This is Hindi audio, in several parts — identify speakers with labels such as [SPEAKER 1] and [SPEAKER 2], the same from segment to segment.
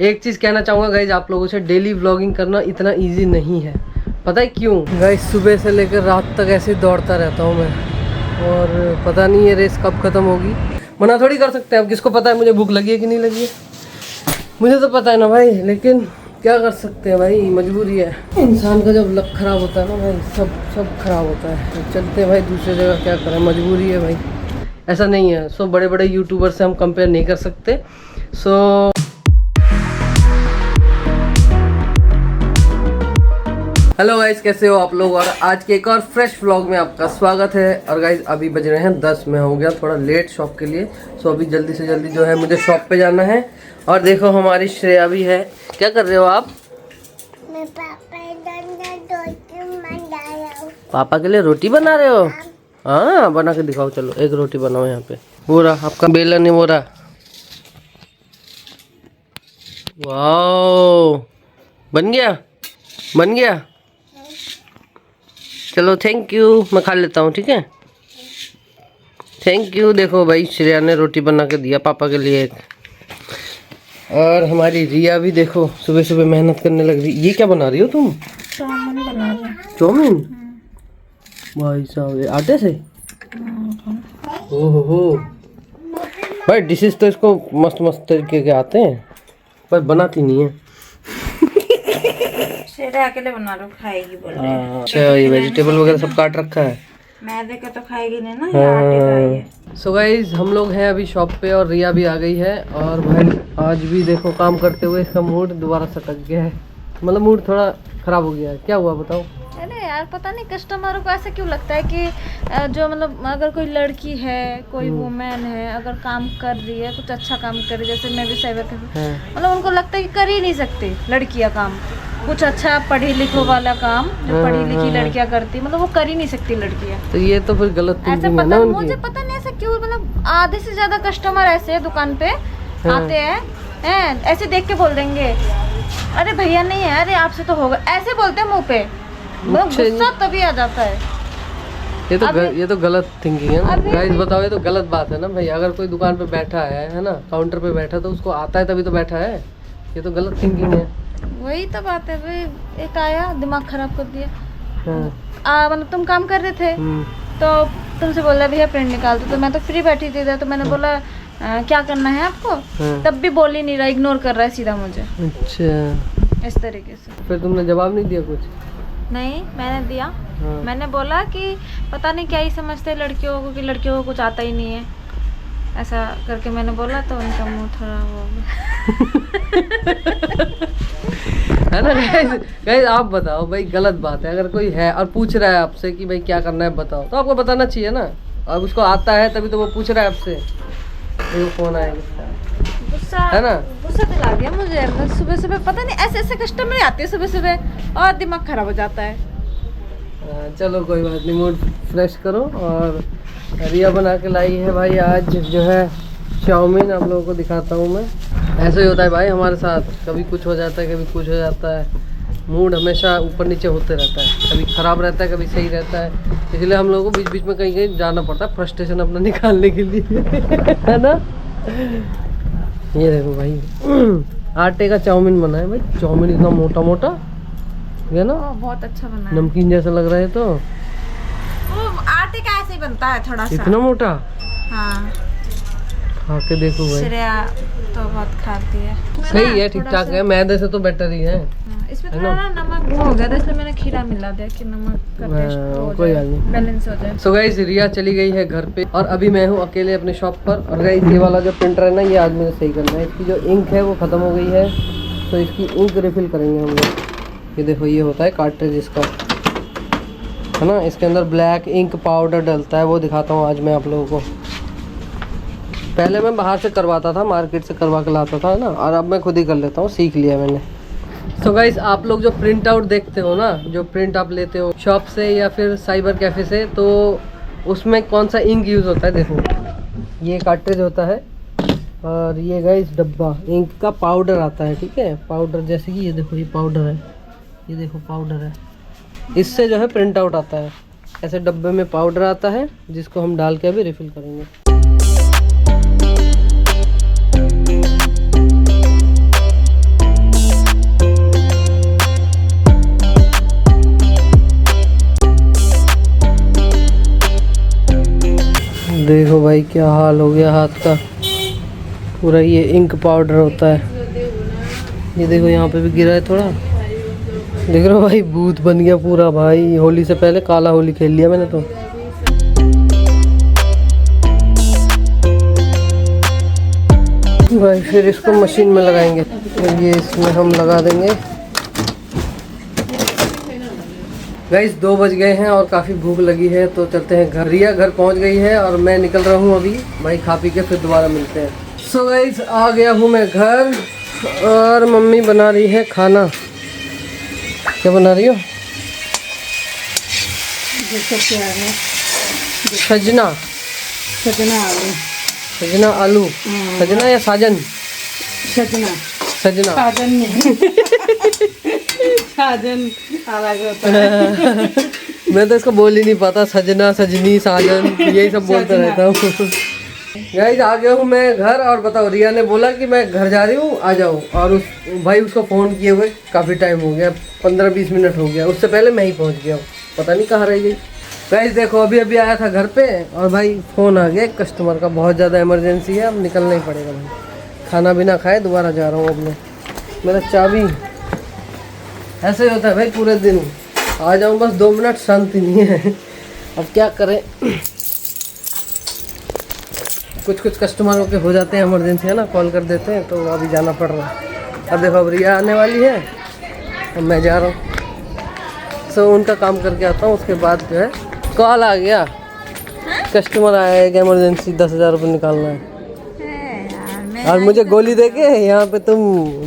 [SPEAKER 1] एक चीज़ कहना चाहूँगा गाइज आप लोगों से, डेली व्लॉगिंग करना इतना इजी नहीं है। पता है क्यों गाइज? सुबह से लेकर रात तक ऐसे ही दौड़ता रहता हूँ मैं, और पता नहीं ये रेस कब ख़त्म होगी। मना थोड़ी कर सकते हैं, अब किसको पता है मुझे भूख लगी है कि नहीं लगी है? मुझे तो पता है ना भाई, लेकिन क्या कर सकते हैं भाई, मजबूरी है। इंसान का जब लक खराब होता है ना भाई, सब खराब होता है। तो चलते हैं भाई दूसरी जगह, क्या करें, मजबूरी है भाई। ऐसा नहीं है, सो बड़े बड़े यूट्यूबर से हम कंपेयर नहीं कर सकते। सो हेलो गाइस, कैसे हो आप लोग? और आज के एक और फ्रेश व्लॉग में आपका स्वागत है। और गाइस अभी बज रहे हैं 10, मैं हो गया थोड़ा लेट शॉप के लिए। सो अभी जल्दी से जल्दी जो है मुझे शॉप पे जाना है। और देखो हमारी श्रेया भी है। क्या कर रहे हो आप?
[SPEAKER 2] मैं
[SPEAKER 1] पापा के लिए रोटी बना रहे हो? हाँ, बना के दिखाओ। चलो एक रोटी बनाओ यहाँ पे। वो रहा आपका बेलन, नहीं वो रहा। वाओ, बन गया, बन गया। चलो थैंक यू, मैं खा लेता हूँ, ठीक है? Thank you. देखो भाई श्रेया ने रोटी बना के दिया पापा के लिए एक। और हमारी रिया भी देखो सुबह सुबह मेहनत करने लग रही। ये क्या बना रही हो तुम?
[SPEAKER 2] चाउमीन बना रही हूँ।
[SPEAKER 1] चाउमीन? भाई साहब, ये आटे से? ओहो भाई, डिशेस तो इसको मस्त मस्त तरीके के आते हैं, पर बनाती नहीं है।
[SPEAKER 2] अकेले बना लो, खाएगी बोल रही है।
[SPEAKER 1] अच्छा, ये वेजिटेबल वगैरह सब काट रखा है।
[SPEAKER 2] मैदे का तो खाएगी नहीं ना, ये आटे का ही है।
[SPEAKER 1] सो गाइज हम लोग हैं अभी शॉप पे, और रिया भी आ गई है। और भाई आज भी देखो काम करते हुए इसका मूड दोबारा सटक गया है, मतलब मूड थोड़ा खराब हो गया है। क्या हुआ बताओ?
[SPEAKER 3] अरे यार पता नहीं कस्टमरों को ऐसा क्यों लगता है कि जो मतलब अगर कोई लड़की है, कोई वुमेन है, अगर काम कर रही है, कुछ अच्छा काम कर रही है, जैसे मैं भी साइबर कैफे, मतलब उनको लगता है कि कर ही नहीं सकती लड़कियां काम, कुछ अच्छा पढ़ी लिखो वाला काम जो पढ़ी लिखी लड़कियां करती, मतलब वो कर ही नहीं सकती लड़कियां।
[SPEAKER 1] तो ये तो फिर गलत
[SPEAKER 3] ऐसा
[SPEAKER 1] थिंकिंग है ना
[SPEAKER 3] पता,
[SPEAKER 1] उनकी।
[SPEAKER 3] मुझे पता नहीं ऐसा क्यों, मतलब आधे से ज्यादा कस्टमर ऐसे दुकान पे आते हैं ऐसे देख के बोल देंगे अरे भैया नहीं है, अरे आपसे तो होगा, ऐसे बोलते हैं मुंह पे, मतलब गुस्सा तभी आ जाता है।
[SPEAKER 1] ये तो गलत थिंकिंग है ना गाइस। बताओ, ये तो गलत बात है ना भाई। अगर कोई दुकान पे बैठा है ना, काउंटर पे बैठा, तो उसको आता है तभी तो बैठा है। ये तो गलत थिंकिंग है।
[SPEAKER 3] वही तो बात है भाई, एक आया दिमाग खराब कर दिया। मतलब तुम काम कर रहे थे तो तुमसे बोला भैया प्रिंट निकाल दो, तो मैं तो फ्री बैठी थी इधर, तो मैंने बोला क्या करना है आपको? तब भी बोल ही नहीं रहा, इग्नोर कर रहा है सीधा मुझे।
[SPEAKER 1] अच्छा,
[SPEAKER 3] इस तरीके से।
[SPEAKER 1] फिर तुमने जवाब नहीं दिया कुछ?
[SPEAKER 3] नहीं, मैंने दिया। मैंने बोला कि पता नहीं क्या ही समझते हैं लड़कियों को, कि लड़कियों को कुछ आता ही नहीं है, ऐसा करके मैंने बोला, तो उनका मुंह थोड़ा वो
[SPEAKER 1] है ना गाइस आप बताओ भाई, गलत बात है। अगर कोई है और पूछ रहा है आपसे कि भाई क्या करना है बताओ, तो आपको बताना चाहिए ना। अब उसको आता है तभी तो वो पूछ रहा है आपसे। वो फोन आएगा,
[SPEAKER 3] गुस्सा
[SPEAKER 1] है ना?
[SPEAKER 3] गुस्सा दिला दिया मुझे। सुबह सुबह पता नहीं ऐसे ऐसे कस्टमर आते हैं सुबह सुबह, और दिमाग खराब हो जाता है।
[SPEAKER 1] चलो कोई बात नहीं, मूड फ्रेश करो। और रिया बना के लाई है भाई आज जो है चाउमीन। आप लोगों को दिखाता हूँ मैं। ऐसे ही होता है भाई हमारे साथ, कभी कुछ हो जाता है, कभी कुछ हो जाता है। मूड हमेशा ऊपर नीचे होते रहता है, कभी ख़राब रहता है, कभी सही रहता है। इसलिए हम लोगों को बीच बीच में कहीं कहीं जाना पड़ता है फ्रस्ट्रेशन अपना निकालने के लिए है ना? ये देखो भाई आटे का चाउमीन बना है भाई। चाउमीन इतना मोटा मोटा है ना,
[SPEAKER 3] बहुत अच्छा बना है।
[SPEAKER 1] नमकीन जैसा लग रहा है। तो
[SPEAKER 3] वो आटे का ऐसे ही बनता है थोड़ा सा,
[SPEAKER 1] इतना मोटा।
[SPEAKER 3] हाँ,
[SPEAKER 1] खा के देखो भाई।
[SPEAKER 3] श्रेया तो बहुत खाती है।
[SPEAKER 1] सही है, ठीक ठाक है, मैदे से तो बेटर ही है।
[SPEAKER 3] इसमें थोड़ा ना नमक वो हो गया था, इसलिए मैंने खीरा मिला दिया कि नमक का टेस्ट हो
[SPEAKER 1] कोई
[SPEAKER 3] जाए,
[SPEAKER 1] बात नहीं,
[SPEAKER 3] बैलेंस हो जाए।
[SPEAKER 1] सो गाइस रिया चली गई है घर पे, और अभी मैं हूँ अकेले अपने शॉप पर। और गाइस ये वाला जो प्रिंटर है ना, ये आज मुझे सही करना है। इसकी जो इंक है वो ख़त्म हो गई है, तो इसकी इंक रिफिल करेंगे हम लोग। ये देखो, ये होता है कार्ट्रिज इसका, है ना। इसके अंदर ब्लैक इंक पाउडर डलता है, वो दिखाता हूँ आज मैं आप लोगों को। पहले मैं बाहर से करवाता था, मार्केट से करवा के लाता था ना, और अब मैं खुद ही कर लेता हूँ, सीख लिया मैंने। तो गाइस आप लोग जो प्रिंट आउट देखते हो ना, जो प्रिंट आप लेते हो शॉप से या फिर साइबर कैफ़े से, तो उसमें कौन सा इंक यूज़ होता है? देखो ये कार्ट्रिज होता है, और ये गाइस डब्बा इंक का पाउडर आता है, ठीक है। पाउडर जैसे कि ये देखो, ये पाउडर है, ये देखो पाउडर है। इससे जो है प्रिंट आउट आता है। ऐसे डब्बे में पाउडर आता है, जिसको हम डाल के अभी रिफ़िल करेंगे। भाई क्या हाल हो गया हाथ का। पूरा ये इंक पाउडर होता है, ये देखो यहाँ पे भी गिरा है थोड़ा, देख रहे हो भाई, भूत बन गया पूरा भाई। होली से पहले काला होली खेल लिया मैंने तो। भाई फिर इसको मशीन में लगाएंगे, तो ये इसमें हम लगा देंगे। गाइस 2 बज गए हैं और काफ़ी भूख लगी है, तो चलते हैं घर। रिया घर पहुंच गई है और मैं निकल रहा हूं अभी भाई, खा पी के फिर दोबारा मिलते हैं। सो गाइस आ गया हूं मैं घर और मम्मी बना रही है खाना। क्या बना रही हो? सजना सजना आलू, सजना या साजन? सजना साजन अलग होता है। मैं तो इसको बोल ही नहीं पाता, सजना सजनी साजन यही सब बोलता रहता हूँ। गाइस आ गया हूँ मैं घर और बताओ, रिया ने बोला कि मैं घर जा रही हूँ आ जाओ, और उसको फ़ोन किए हुए काफ़ी टाइम हो गया, 15-20 मिनट हो गया, उससे पहले मैं ही पहुँच गया हूँ, पता नहीं कहाँ रह गई। गाइस देखो अभी अभी आया था घर पे और भाई फ़ोन आ गया कस्टमर का, बहुत ज़्यादा इमरजेंसी है, अब निकलना ही पड़ेगा भाई। खाना भी ना खाए दोबारा जा रहा हूँ अब मैं। मेरा चाबी ऐसे ही होता है भाई, पूरे दिन आ जाऊँ बस 2 मिनट शांति नहीं है। अब क्या करें, कुछ कस्टमरों के हो जाते हैं इमरजेंसी है ना, कॉल कर देते हैं, तो अभी जाना पड़ रहा है। अब देखो अब रिया आने वाली है, अब मैं जा रहा हूँ। सो उनका काम करके आता हूँ, उसके बाद जो है कॉल आ गया, कस्टमर आया है कि इमरजेंसी 10,000 रुपये निकालना है। और मुझे गोली देके यहाँ पे तुम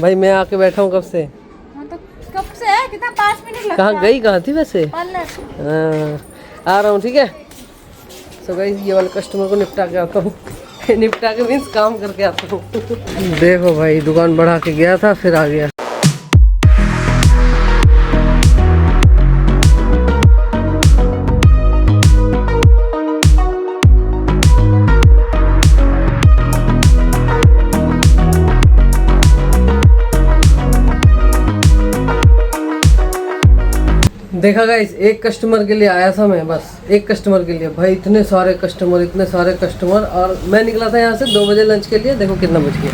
[SPEAKER 1] भाई, मैं आके बैठा हूँ कब से।
[SPEAKER 3] तो कब से है? कितना 5 मिनट लगता
[SPEAKER 1] कहाँ गई, कहाँ थी वैसे?
[SPEAKER 3] है।
[SPEAKER 1] आ रहा हूँ ठीक है। सो गाइस ये वाले कस्टमर को निपटा के आता हूँ। निपटा के मीन्स काम करके आता हूँ। देखो भाई दुकान बढ़ा के गया था फिर आ गया। देखा गाइस, एक कस्टमर के लिए आया था मैं, बस एक कस्टमर के लिए। भाई इतने सारे कस्टमर और मैं निकला था यहाँ से 2 बजे लंच के लिए। देखो कितना बज गया,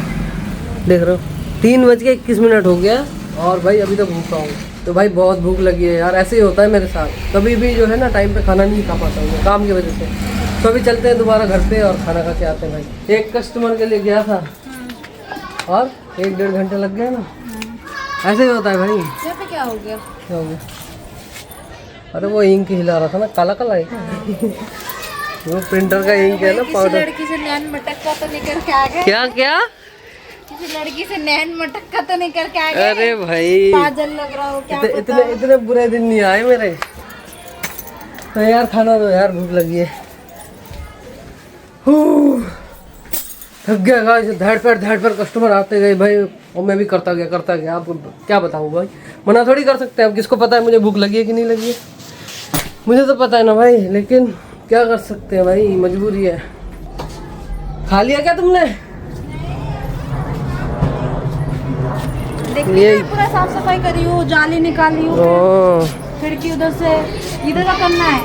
[SPEAKER 1] देख रहे हो 3:21 हो गया और भाई अभी तक भूखा हूँ। तो भाई बहुत भूख लगी है यार, ऐसे ही होता है मेरे साथ, कभी भी जो है ना टाइम पे खाना नहीं खा पाता हूँ काम की वजह से। तो अभी चलते हैं दोबारा घर पे और खाना खा के आते हैं भाई। एक कस्टमर के लिए गया था और 1-1.5 घंटे लग गया ना, ऐसे ही होता है भाई।
[SPEAKER 3] क्या हो गया?
[SPEAKER 1] क्या हो गया? अरे वो इंक हिला रहा था ना, काला काला है वो प्रिंटर का इंक है ना, पाउडर।
[SPEAKER 3] लड़की से नैन मटक्का तो नहीं करके आ गए?
[SPEAKER 1] क्या क्या?
[SPEAKER 3] किसी लड़की से नैन मटक्का तो नहीं करके आ गए?
[SPEAKER 1] अरे भाई
[SPEAKER 3] पागल लग रहा हो क्या?
[SPEAKER 1] इतने बुरे दिन नहीं आए मेरे। तो यार खाना दो यार, भूख लगी है। थक गया गाइस, धड़ पर कस्टमर आते गए भाई, और मैं भी करता गया। आपको क्या बताऊँ भाई, मना थोड़ी कर सकते हैं। अब किसको पता है मुझे भूख लगी है कि नहीं लगी है? मुझे तो पता है ना भाई, लेकिन क्या कर सकते हैं भाई, मजबूरी है। खा लिया क्या तुमने?
[SPEAKER 3] देखिए पूरा साफ सफाई करी हूँ, जाली निकाली हूँ, खिड़की उधर से इधर का करना है।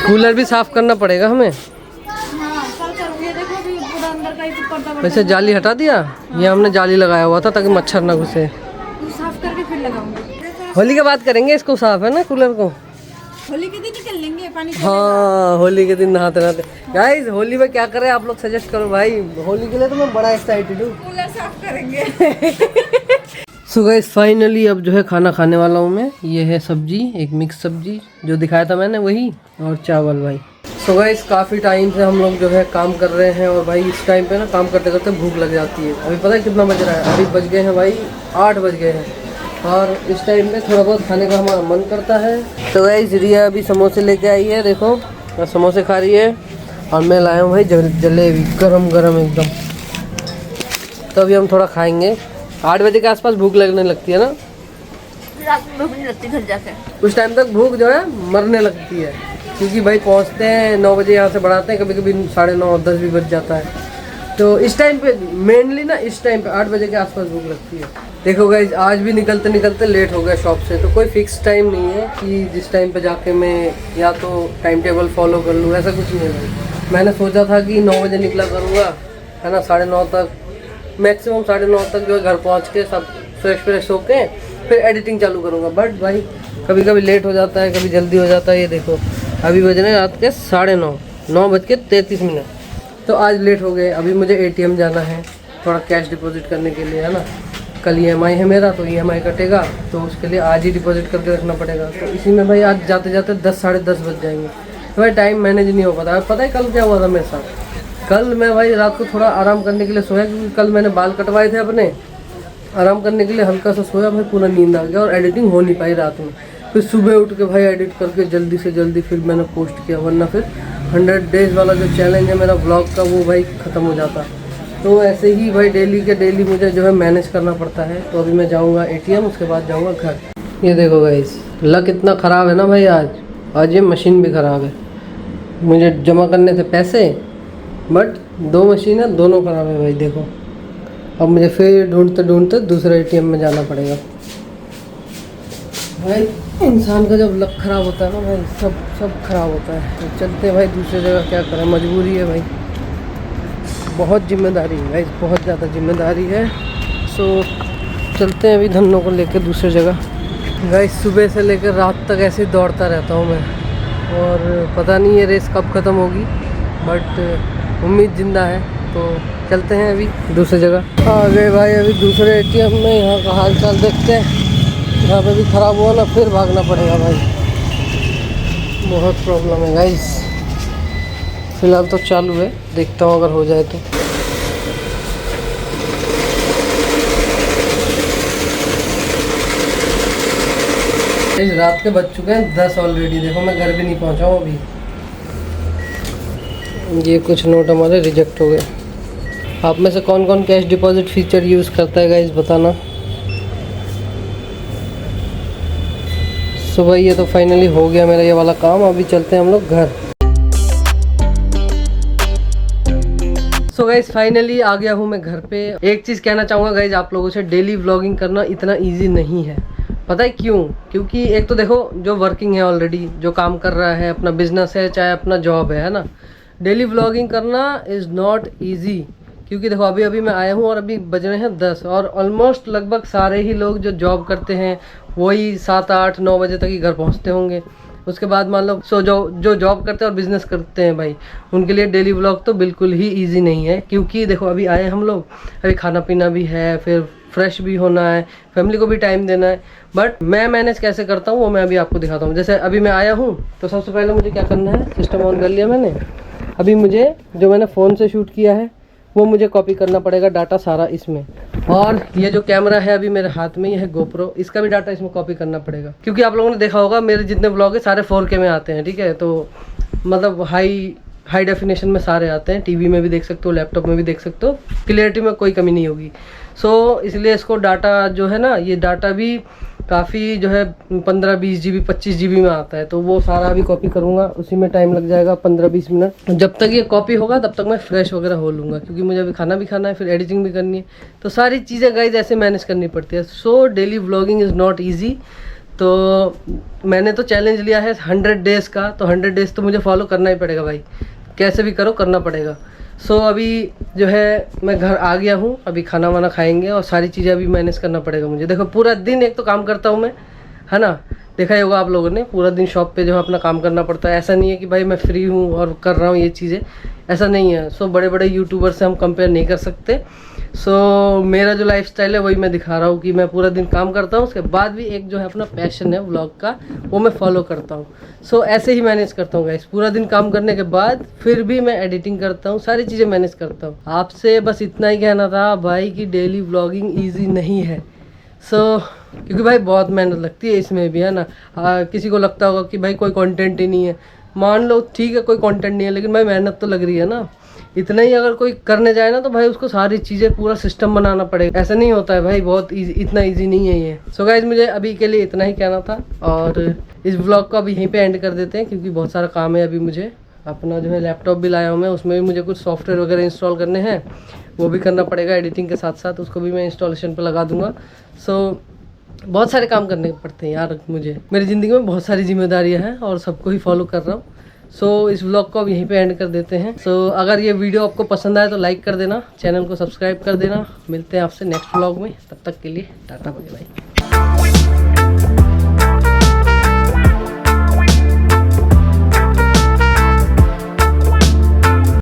[SPEAKER 1] कूलर भी साफ करना पड़ेगा हमें।
[SPEAKER 3] हाँ, कल करूँगी। देखो अभी पूरा अंदर का ही पर्दा
[SPEAKER 1] वैसे जाली हटा दिया, ये हमने जाली लगाया हुआ था ताकि मच्छर ना घुसे।
[SPEAKER 3] साफ करके फिर लगाऊंगी।
[SPEAKER 1] होली के बाद करेंगे इसको साफ, है ना कूलर को।
[SPEAKER 3] होली के दिन निकल लेंगे पानी।
[SPEAKER 1] हाँ होली के दिन नहाते गाइस। होली में क्या करें आप लोग सजेस्ट करो भाई, होली के लिए तो मैं बड़ा एक्साइटेड हूँ।
[SPEAKER 3] कूलर साफ करेंगे।
[SPEAKER 1] सो गाइस फाइनली अब जो है खाना खाने वाला हूँ मैं। ये है सब्जी, एक मिक्स सब्जी जो दिखाया था मैंने वही, और चावल भाई। सो गाइस काफ़ी टाइम से हम लोग जो है काम कर रहे हैं और भाई इस टाइम पे ना काम करते करते भूख लग जाती है। अभी पता है कितना बज रहा है? अभी बज गए हैं भाई 8 बज गए हैं और इस टाइम पे थोड़ा बहुत खाने का हमारा मन करता है। तो गाइस रिया अभी समोसे लेके आई है, देखो समोसे खा रही है, और मैं लाया हूँ भाई जलेबी गरम गरम एकदम। तो अभी हम थोड़ा खाएंगे। 8 बजे के आसपास भूख लगने लगती है ना,
[SPEAKER 3] रात में भूख नहीं लगती घर जाके।
[SPEAKER 1] उस टाइम तक भूख जो है मरने लगती है, क्योंकि भाई पहुंचते हैं 9 बजे, यहाँ से बढ़ाते हैं, कभी कभी 9:30 10 भी बज जाता है। तो इस टाइम पे मेनली ना, इस टाइम पे 8 बजे के आसपास भूख लगती है। देखो गाइस आज भी निकलते निकलते लेट हो गया शॉप से, तो कोई फिक्स टाइम नहीं है कि जिस टाइम पे जाके मैं या तो टाइम टेबल फॉलो कर लूँ, ऐसा कुछ नहीं है भाई। मैंने सोचा था कि 9 बजे निकला करूँगा, है ना, 9:30 तक, मैक्सिमम 9:30 तक जो है घर पहुँच के सब फ्रेश होके फिर एडिटिंग चालू करूँगा। बट भाई कभी कभी लेट हो जाता है, कभी जल्दी हो जाता है। ये देखो अभी बज रहे हैं रात के 9:30, 9:33। तो आज लेट हो गए। अभी मुझे ATM जाना है थोड़ा कैश डिपॉजिट करने के लिए, है ना। कल EMI है मेरा, तो EMI कटेगा, तो उसके लिए आज ही डिपॉजिट करके रखना पड़ेगा। तो इसी में भाई आज जाते जाते 10 साढ़े 10 बज जाएंगे। तो भाई टाइम मैनेज नहीं हो पाता। पता है कल क्या हुआ था मेरे साथ? कल मैं भाई रात को थोड़ा आराम करने के लिए सोया, क्योंकि कल मैंने बाल कटवाए थे अपने। आराम करने के लिए हल्का सा सोया भाई, पूरा नींद आ गया और एडिटिंग हो नहीं पाई रात में। फिर सुबह उठ के भाई एडिट करके जल्दी से जल्दी फिर मैंने पोस्ट किया, वरना फिर 100 डेज़ वाला जो चैलेंज है मेरा व्लॉग का, वो भाई ख़त्म हो जाता। तो ऐसे ही भाई डेली के डेली मुझे जो है मैनेज करना पड़ता है। तो अभी मैं जाऊँगा ATM, उसके बाद जाऊँगा घर। ये देखो गाइस, लक इतना ख़राब है ना भाई, आज ये मशीन भी ख़राब है। मुझे जमा करने थे पैसे, बट 2 मशीन है, दोनों ख़राब है भाई। देखो अब मुझे फिर ढूंढते ढूंढते दूसरे ATM में जाना पड़ेगा। भाई इंसान का जब लक ख़राब होता है ना भाई, सब ख़राब होता है। तो चलते हैं भाई दूसरी जगह, क्या करें, मजबूरी है भाई। बहुत जिम्मेदारी है भाई, बहुत ज़्यादा जिम्मेदारी है। सो चलते हैं अभी धन्नों को लेकर दूसरी जगह। गाइस सुबह से लेकर रात तक ऐसे ही दौड़ता रहता हूँ मैं, और पता नहीं ये रेस कब ख़त्म होगी, बट उम्मीद ज़िंदा है। तो चलते हैं अभी दूसरी जगह। आ गए भाई अभी दूसरे ATM में। यहाँ का हाल चाल देखते हैं। यहाँ पे भी ख़राब हुआ ना, फिर भागना पड़ेगा भाई। बहुत प्रॉब्लम है गाइस। फ़िलहाल तो चालू है, देखता हूँ अगर हो जाए तो। रात के बज चुके हैं 10 ऑलरेडी। देखो मैं घर भी नहीं पहुँचा हूँ अभी। ये कुछ नोट हमारे रिजेक्ट हो गए। आप में से कौन कौन कैश डिपॉजिट फीचर यूज़ करता है गाइस, बताना। सुबह ये तो फाइनली हो गया मेरा ये वाला काम। अभी चलते हैं हम लोग घर। सो गाइस फाइनली आ गया हूँ मैं घर पे। एक चीज़ कहना चाहूँगा गाइस आप लोगों से, डेली व्लॉगिंग करना इतना ईजी नहीं है। पता है क्यों? क्योंकि एक तो देखो जो वर्किंग है ऑलरेडी, जो काम कर रहा है, अपना बिजनेस है चाहे अपना जॉब है ना, डेली व्लॉगिंग करना इज़ नॉट ईजी। क्योंकि देखो अभी अभी मैं आया हूँ और अभी बज रहे हैं 10, और ऑलमोस्ट लगभग सारे ही लोग जो जॉब करते हैं वही 7, 8, 9 बजे तक ही घर पहुँचते होंगे। उसके बाद मान लो जो जॉब करते हैं और बिज़नेस करते हैं भाई, उनके लिए डेली व्लॉग तो बिल्कुल ही ईजी नहीं है। क्योंकि देखो अभी आए हम लोग, अभी खाना पीना भी है, फिर फ्रेश भी होना है, फैमिली को भी टाइम देना है। बट मैं मैनेज कैसे करता हूँ वो मैं अभी आपको दिखाता हूँ। जैसे अभी मैं आया हूँ तो सबसे पहले मुझे क्या करना है, सिस्टम ऑन कर लिया मैंने। अभी मुझे जो मैंने फ़ोन से शूट किया है वो मुझे कॉपी करना पड़ेगा, डाटा सारा इसमें। और ये जो कैमरा है अभी मेरे हाथ में, ये है GoPro, इसका भी डाटा इसमें कॉपी करना पड़ेगा। क्योंकि आप लोगों ने देखा होगा मेरे जितने ब्लॉग है सारे 4K में आते हैं, ठीक है। तो मतलब हाई डेफिनेशन में सारे आते हैं। टीवी में भी देख सकते हो, लैपटॉप में भी देख सकते हो, क्लियरिटी में कोई कमी नहीं होगी। सो इसलिए इसको डाटा जो है ना, ये डाटा भी काफ़ी जो है 15, 20 GB, 25 GB में आता है। तो वो सारा अभी कॉपी करूँगा, उसी में टाइम लग जाएगा 15-20 मिनट। जब तक ये कॉपी होगा तब तक मैं फ्रेश वगैरह हो लूँगा, क्योंकि मुझे अभी खाना भी खाना है, फिर एडिटिंग भी करनी है। तो सारी चीज़ें गाइज ऐसे मैनेज करनी पड़ती है। So daily vlogging is not easy. तो मैंने तो चैलेंज लिया है 100 डेज़ का, तो 100 डेज़ तो मुझे फॉलो करना ही पड़ेगा भाई, कैसे भी करो करना पड़ेगा। सो अभी जो है मैं घर आ गया हूँ, अभी खाना वाना खाएंगे और सारी चीज़ें अभी मैनेज करना पड़ेगा मुझे। देखो पूरा दिन एक तो काम करता हूँ मैं, है ना, देखा ही होगा आप लोगों ने, पूरा दिन शॉप पे जो है अपना काम करना पड़ता है। ऐसा नहीं है कि भाई मैं फ्री हूँ और कर रहा हूँ ये चीज़ें, ऐसा नहीं है। सो बड़े बड़े यूट्यूबर से हम कंपेयर नहीं कर सकते। सो मेरा जो लाइफस्टाइल है वही मैं दिखा रहा हूँ कि मैं पूरा दिन काम करता हूँ, उसके बाद भी एक जो है अपना पैशन है व्लॉग का, वो मैं फॉलो करता हूँ। सो ऐसे ही मैनेज करता हूँ गाइस, पूरा दिन काम करने के बाद फिर भी मैं एडिटिंग करता हूँ, सारी चीज़ें मैनेज करता हूँ। आपसे बस इतना ही कहना था भाई कि डेली व्लॉगिंग ईजी नहीं है। क्योंकि भाई बहुत मेहनत लगती है इसमें भी, है ना। किसी को लगता होगा कि भाई कोई कंटेंट ही नहीं है, मान लो ठीक है कोई कंटेंट नहीं है, लेकिन भाई मेहनत तो लग रही है ना। इतना ही अगर कोई करने जाए ना तो भाई उसको सारी चीज़ें पूरा सिस्टम बनाना पड़ेगा, ऐसा नहीं होता है भाई, बहुत इतना ईजी नहीं है ये। सो गाइज मुझे अभी के लिए इतना ही कहना था, और इस ब्लॉग को अभी यहीं पे एंड कर देते हैं, क्योंकि बहुत सारा काम है अभी मुझे। अपना जो है लैपटॉप भी लाया हूँ मैं, उसमें भी मुझे कुछ सॉफ्टवेयर वगैरह इंस्टॉल करने हैं, वो भी करना पड़ेगा एडिटिंग के साथ साथ, उसको भी मैं इंस्टॉलेशन पर लगा दूँगा। सो बहुत सारे काम करने पड़ते हैं यार मुझे, मेरी ज़िंदगी में बहुत सारी जिम्मेदारियां हैं और सबको ही फॉलो कर रहा हूँ। सो इस व्लॉग को अब यहीं पे एंड कर देते हैं। सो अगर ये वीडियो आपको पसंद आए तो लाइक कर देना, चैनल को सब्सक्राइब कर देना। मिलते हैं आपसे नेक्स्ट व्लॉग में, तब तक के लिए टाटा बाय बाय।